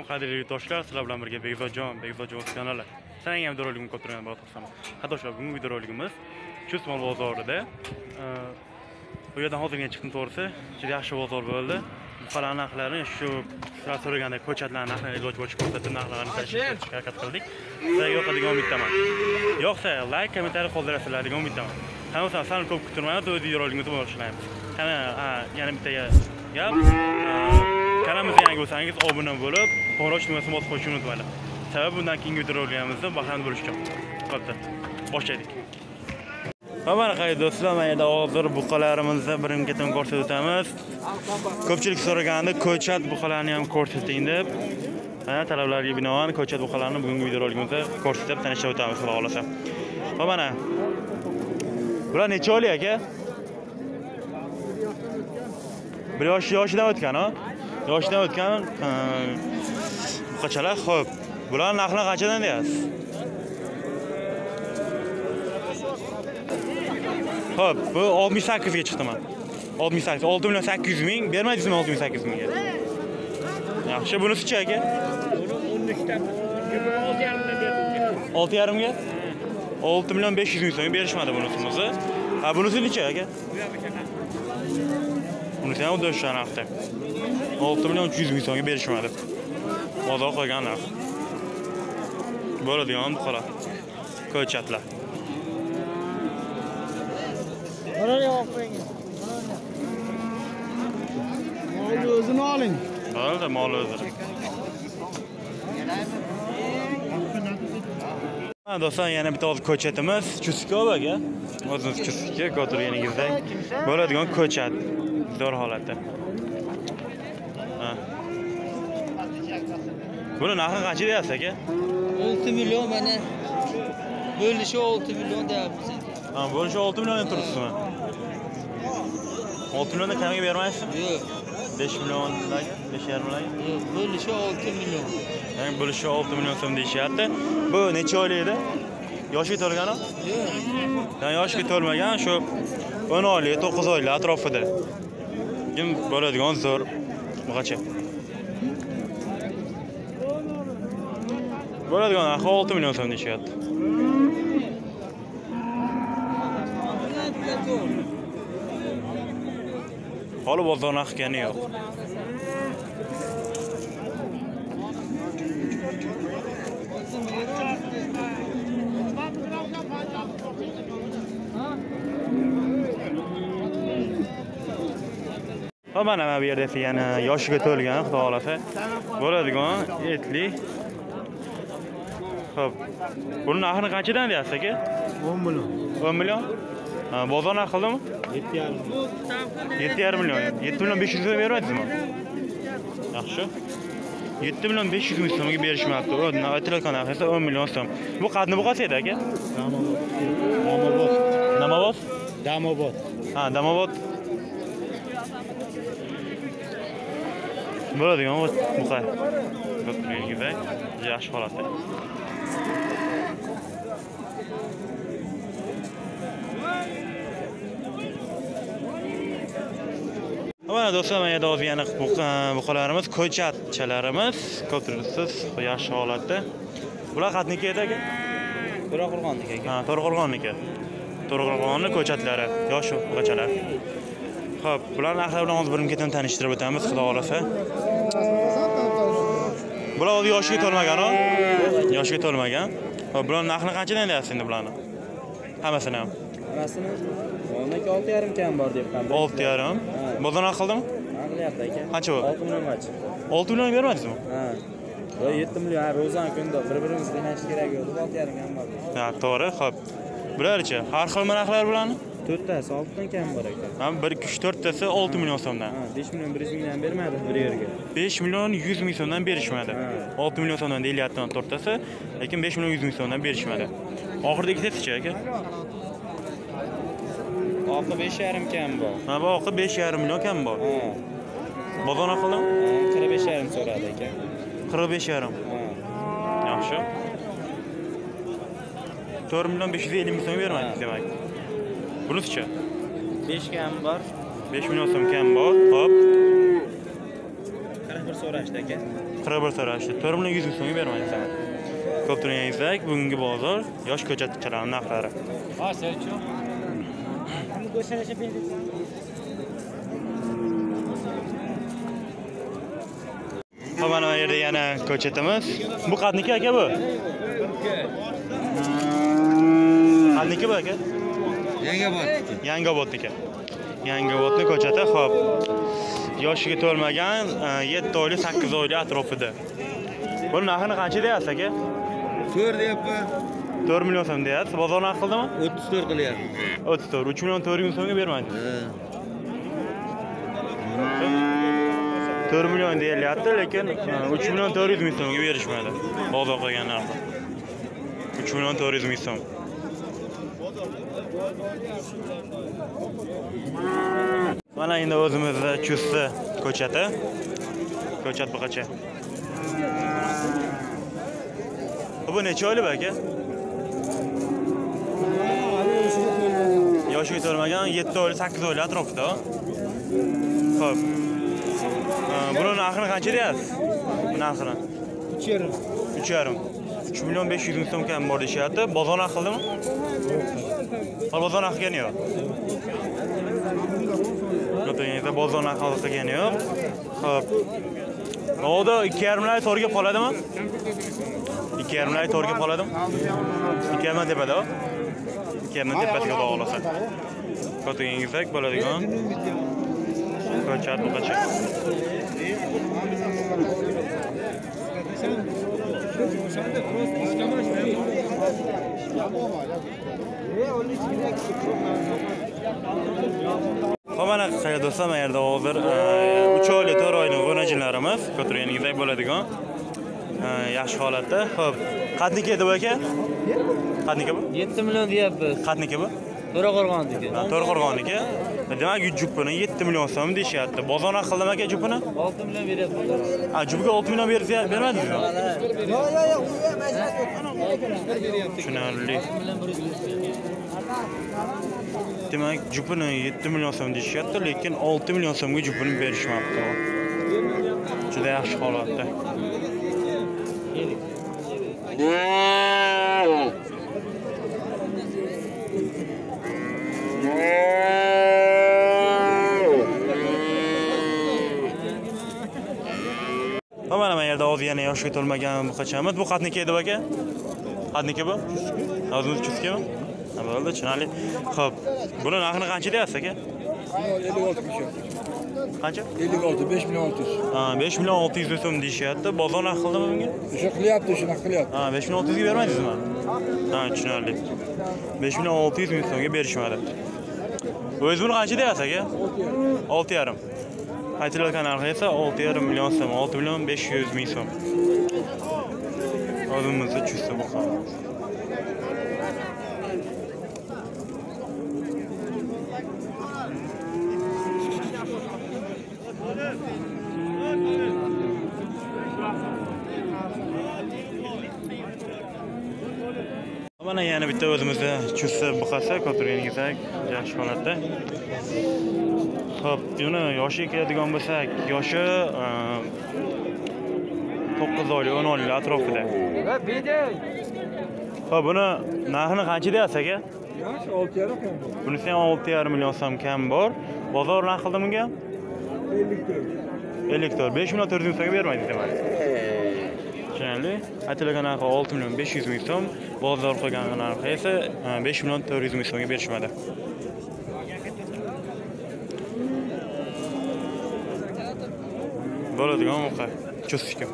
Assalomu qadrli yurtdoshlar, sizlar bilan birga Begzodjon kanali. Sizlarga ham videoroligimni ko'rib turgan bo'lsam. Haydovchilar, bugungi videoroligimiz Chustmol bozorida. Bu yerdan hozirga chiqdim to'g'risi. Juda yaxshi bozor bo'ldi. Buqalar narxlarini shu so'raganda ko'chatlar narxlarini iloj bo'lish ko'rsatib narxlarini tashlashga harakat qildik. Sizlarga yoqadigan umiddaman. Yo'qsa like, kommentariy qoldirasizlar degan umiddaman. Hamma sal ko'p kutilmayapti, o'z videoligimizni boshlaymiz. Qani, yana bitta gap. Kanalimizga yangi bo'lsangiz obuna bo'lib, qo'ng'iroq tugmasini bosib qo'yishni unutmanglar. Sababi bundan keyingi videolarimizni bahramand bo'lishgan. Xo'pda, boshlaydik. Mana qayda do'stlar, mana yerda hozir buqalarimizni birin-ketin ko'rsatib o'tamiz. Ko'pchilik so'raganda ko'chat buqalarni ham ko'rsating deb. Mana talablarga binoan ko'chat buqalarni bugungi videoligimizda ko'rsatib tanishtirib o'tamiz, xudo xolasa. Mana bular necha oylik aka? Bir yoshidan o'tgan, ha? Yoshdan o'tgan buqachalar. Xo'p, bular narxini qanchadan deyapsiz? Xo'p, bu 68 ga chiqdi men. 68, 6 million 800 ming, bermaysizmi 68 mingga? Yaxshi, bunisi-chi aka? 13 dan 6,5 ga berdim. 6,5 ga? 6 million 500 ming so'm berishmadi bunisimizni. Ha, bunisi necha aka? Bunisi ham o'sha narxda. 6 million 300 ming so'mga berishmadi. Bozor qo'ygan narx. Bo'ladigan buqalar. Ko'chatlar. Mol o'zini oling. Bo'ldi, mol o'zi. Ha, do'stlar, yana bitta ko'chatimiz Chuskov aka. O'zimiz Chuskov ko'targaningizda bo'ladigan ko'chat. Zo'r holatda. Buni narxi qancha deyapsiz aka? 6 million mana. Bo'lishi 6 million deyapmiz. Ha, bo'lishi 6 milliondan turibsizmi? 6 milliondan kamiga bermaysizmi? Yo'q. 5 milliondan, 5,5 million? Yo'q, bo'lishi 6 million. Ya'ni bo'lishi 6 million so'm deyishyapti. Bu necha oylik edi? Yoshga to'lgani? Yo'q. Yani yoshga to'lmagan, shu 10 oylik, 9 oylik atrofida. Kim bo'ladigan zo'r buqacha. Bo'ladigan narxi 6 million so'm deyishyapti. Hali bozor narxigani yo'q. Mana bu yerda yana yoshiga to'lgan, xudo xolasa, bo'ladigan etli. Xo'p. Buni narxini qanchadan deyapsiz aka? 10 million. 10 million? Ha, bozor narxi qildimi? 7,5 million. 7 million 500 ming bermaysizmi? Yaxshi. 7 million 500 ming so'mga berishmabdi. O'zini aytilayotgan narxi esa 10 million so'm. Bu qadni buqasi edi aka? Damobod. Namobod? Damobod. Ha, Damobod. Bo'ladigan buqa. Ko'pchilikda yaxshi holatda. Mana do'stlar, mana yerda hozir yana buqalarimiz, ko'chatchalarimiz ko'ptirsiz, yaxshi holatda. Bular qatniki edi aka? To'raqo'rg'onniki aka. Ha, To'raqo'rg'onniki. To'raqo'rg'onni ko'chatlari, yosh buqachalar. Xo'p, bular narxlari bilan hozir birin-ketin tanishtirib o'tamiz, xudo xolasa. Bular hozir yoshiga to'lmagan-ku? Yoshiga to'lmagan. Xo'p, bular narxini qanchadan deyapsiz endi bularni? Hammasini ham. Hammasini 6,5 kam bor deb qoldi. 6,5. Bozor narxi qildimi? Qilyapti aka. Qancha bu? 6 millionga chiqdi. 6 million bermadingizmi? Ha. Va 7 million ro'zan kunda bir-birimizni qiynashimiz kerak yo'q. 6,5 kam bor. Ha, to'g'ri. Xo'p. Bularchi har xil narxlar bularni? 4 tasi 6 dan kam bor ekan. Ha, 1 2 3 4 tasi 6 million so'mdan. Ha, 5 million 100 mingdan bermadi bir yerga. 5 million 100 ming so'mdan berishmadi. 6 million so'mdan deyilyapti to'rttasi, lekin 5 million 100 ming so'mdan berishmadi. Oxirgi ikkitasi-chi aka? Oqi 5,5 kam bor. Ha, bu oqi 5,5 million kam bor. Ha. Bozor narxi qildimi? 45,5 so'radi ekan. 45,5. Ha. Yaxshi. 4 million 550 ming so'm bermaydi demak. Bunisi-chi? 5 kam bor. 5 million so'm kam bor. Hop. so'rashdi aka. 41 so'rashdi. 4 million 100 ming so'mga bermaydi sana. Ko'p turgan bugungi bozor yosh ko'chatchilar narxlari. Ha, Selçuk. Mana bu yerda yana ko'chatimiz. Bu qadniki aka bu? Qadniki bu aka? Yangiobodniki. Yangiobodning ko'chati, xo'p. Yoshiga to'lmagan 7 oylik, 8 oylik atrofida. Buni narxini qancha deyapsiz aka? 4 deyapman. 4 million so'm deyapsiz. Bozor narxi qildimi? 34 qilyapti. 34, 3 million 400 ming so'mga bermaydi. 4 million deyilyapti, lekin 3 million 400 ming so'mga berishmaydi. Bozor qo'ygan narxi. 3 million 400 ming so'm. Mana endi o'zimizda Chustda ko'chati. Ko'chat buqacha. Bu necha oylik aka? Yoshiga to'lmagan 7 oylik, 8 oylik atrofida. Xo'p. Buni narxini qancha deyapsiz? Narxini 3,5. 3 million 500 ming so'm kam bor deyapti. Bozor narxi qildimi? Yo'q. Bozor narxi qilgani yo'q. Yo'q, bozor narxi qilgani yo'q. Xo'p. Oda 2,5 lar to'rga qoladimi? 2,5 lar to'rga qoladimi? 2,5 tepada. 2,5 tepasiga bog'lasa. Ko'tingizak bo'ladigan ko'chat buqacha. Mana qay do'stlar, bu yerda hozir 3 oylik, 4 oylik g'unajinlarimiz ko'tirganingizdek bo'ladigan yaxshi holatda. Xo'p, qadniki edi bu aka? Qadniki bu? 7 million deyapmiz. Qadniki bu? To'raqo'rg'onniki. To'raqo'rg'onniki. Demak, jupini 7 million so'm deyishyapti. Bozor narxi qildimi aka jupini? 6 million beryapmiz. Ha, jupiga 6 million bermadingizmi? Tushunarli. Demak, jupini 7 million so'm deyishyapti, lekin 6 million so'mga jupini berishmabdi. Juda yaxshi holatda. Mana bu yerda o'zi yana yoshga to'lmagan buqachamiz. Bu qadniki edi aka? Qadniki bu? O'zimiz chuskami? Ha, bo'ldi, tushunarli. Xo'p, buni narxini qancha deyapsiz aka? 56 million. Qancha? 56, 5 million 600. Ha, 5 million 600 ming so'm deyishyapti. Bozor narxi qildimi bunga? O'sha qilyapti, shuna qilyapti. Ha, 5 million 600 ga bermaydingizmi? Ha, tushunarli. 5 million 600 ming so'mga berishmadi. O'zingiz buni qancha deyapsiz aka? 6,5. Aytilgan narxi esa 6,5 million so'm, 6 million 500 ming so'm. O'zimizda Chustda boqamiz. Mana yana bitta o'zimizda Chustda buqasi ko'tirganingizdek yaxshi holatda. Xo'p, buni yoshiga keladigan bo'lsak, yoshi 9 oylik, 10 oylik atrofida. Xo'p, buni narxini qancha deyapsiz aka? Yosh 6,5 ham bor. Bunisi ham 6,5 million so'm kam bor. Bozor narxi qildimi bunga? 54. 5 million 400 ming so'mga bermaydi demak. Tushunarli. Aytilgan narxi 6 million 500 ming so'm, bozor qo'ygan narxi esa 5 million 400 ming so'mga berishmadi. Bo'ladigan muqa. Chustga.